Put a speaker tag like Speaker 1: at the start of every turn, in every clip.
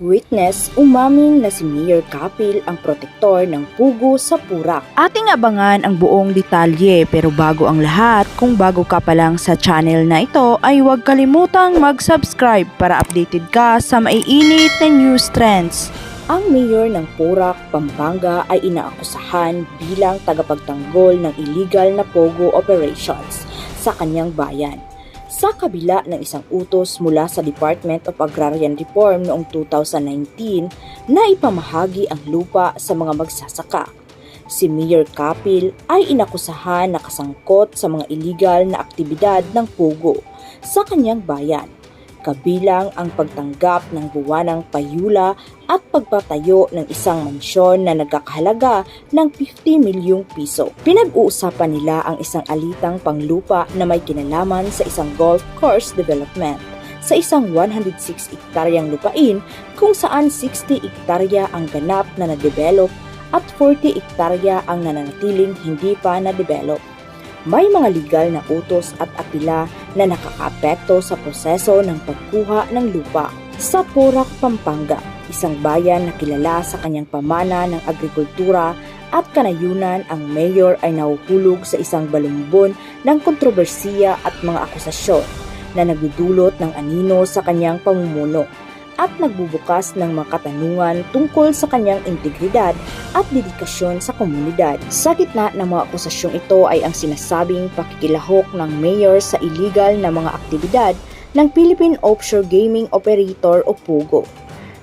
Speaker 1: Witness, umamin na si Mayor Kapil ang protektor ng pugo sa Purak. Ating abangan ang buong detalye, pero bago ang lahat, kung bago ka pa lang sa channel na ito ay huwag kalimutang mag-subscribe para updated ka sa maiinit na news trends. Ang mayor ng Purak, Pampanga ay inaakusahan bilang tagapagtanggol ng illegal na pogo operations sa kanyang bayan. Sa kabila ng isang utos mula sa Department of Agrarian Reform noong 2019 na ipamahagi ang lupa sa mga magsasaka, si Mayor Kapil ay inakusahan na kasangkot sa mga illegal na aktibidad ng pugo sa kanyang bayan, kabilang ang pagtanggap ng buwanang payula at pagpatayo ng isang mansyon na nagkakahalaga ng 50 milyong piso. Pinag-uusapan nila ang isang alitang panglupa na may kinalaman sa isang golf course development sa isang 106 ektaryang lupain kung saan 60 ektarya ang ganap na na-develop at 40 ektarya ang nananatiling hindi pa na-develop. May mga legal na utos at apila na nakakaapekto sa proseso ng pagkuha ng lupa. Sa Purak, Pampanga, isang bayan na kilala sa kanyang pamana ng agrikultura at kanayunan, ang mayor ay nahuhulog sa isang balumbon ng kontrobersiya at mga akusasyon na nagdudulot ng anino sa kanyang pamumuno at nagbubukas ng mga katanungan tungkol sa kanyang integridad at dedikasyon sa komunidad. Sa gitna ng mga akusasyong ito ay ang sinasabing pakikilahok ng mayor sa illegal na mga aktibidad ng Philippine Offshore Gaming Operator o POGO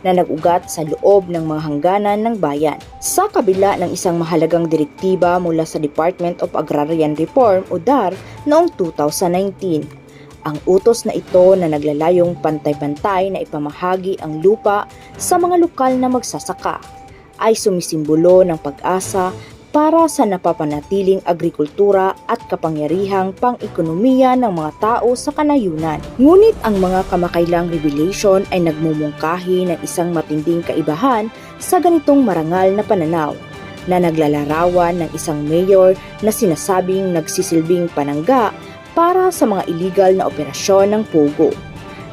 Speaker 1: na nag-ugat sa loob ng mga hangganan ng bayan. Sa kabila ng isang mahalagang direktiba mula sa Department of Agrarian Reform o DAR noong 2019, ang utos na ito na naglalayong pantay-pantay na ipamahagi ang lupa sa mga lokal na magsasaka ay sumisimbolo ng pag-asa para sa napapanatiling agrikultura at kapangyarihang pang-ekonomiya ng mga tao sa kanayunan. Ngunit ang mga kamakailang revelation ay nagmumungkahi ng isang matinding kaibahan sa ganitong marangal na pananaw na naglalarawan ng isang mayor na sinasabing nagsisilbing panangga para sa mga illegal na operasyon ng pogo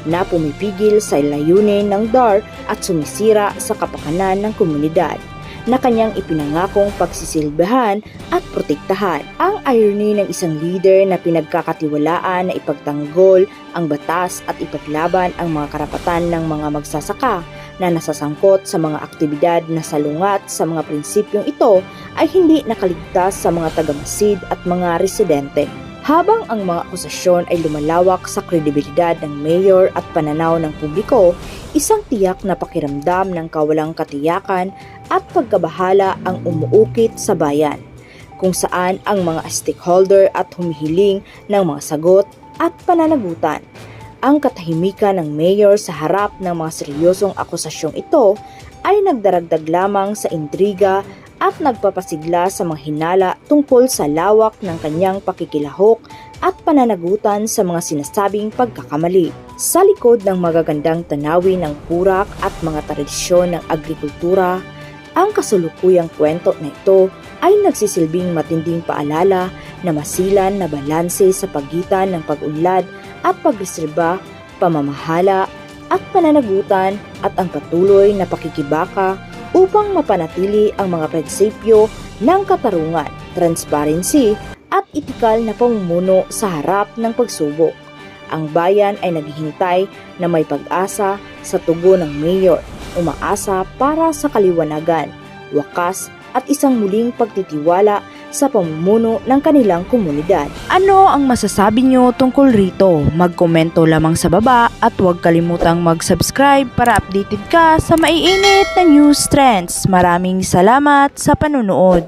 Speaker 1: na pumipigil sa layunin ng DAR at sumisira sa kapakanan ng komunidad na kanyang ipinangakong pagsisilbihan at protektahan. Ang irony ng isang leader na pinagkakatiwalaan na ipagtanggol ang batas at ipaglaban ang mga karapatan ng mga magsasaka na nasasangkot sa mga aktibidad na salungat sa mga prinsipyong ito ay hindi nakaligtas sa mga tagamasid at mga residente. Habang ang mga akusasyon ay lumalawak sa kredibilidad ng mayor at pananaw ng publiko, isang tiyak na pakiramdam ng kawalang katiyakan at pagkabahala ang umuukit sa bayan, kung saan ang mga stakeholder at humihiling ng mga sagot at pananagutan. Ang katahimikan ng mayor sa harap ng mga seryosong akusasyong ito ay nagdaragdag lamang sa intriga at nagpapasigla sa mga hinala tungkol sa lawak ng kanyang pakikilahok at pananagutan sa mga sinasabing pagkakamali. Sa likod ng magagandang tanawin ng Purak at mga tradisyon ng agrikultura, ang kasulukuyang kwento na ito ay nagsisilbing matinding paalala na masilan na balanse sa pagitan ng pag-unlad at pagreserba, pamamahala at pananagutan at ang patuloy na pakikibaka upang mapanatili ang mga prinsipyo ng katarungan, transparency at etikal na pamumuno sa harap ng pagsubok. Ang bayan ay naghihintay na may pag-asa sa tugon ng mayor, umaasa para sa kaliwanagan, wakas at isang muling pagtitiwala sa pamumuno ng kanilang komunidad. Ano ang masasabi nyo tungkol rito? Magkomento lamang sa baba at huwag kalimutang mag-subscribe para updated ka sa maiinit na news trends. Maraming salamat sa panunood.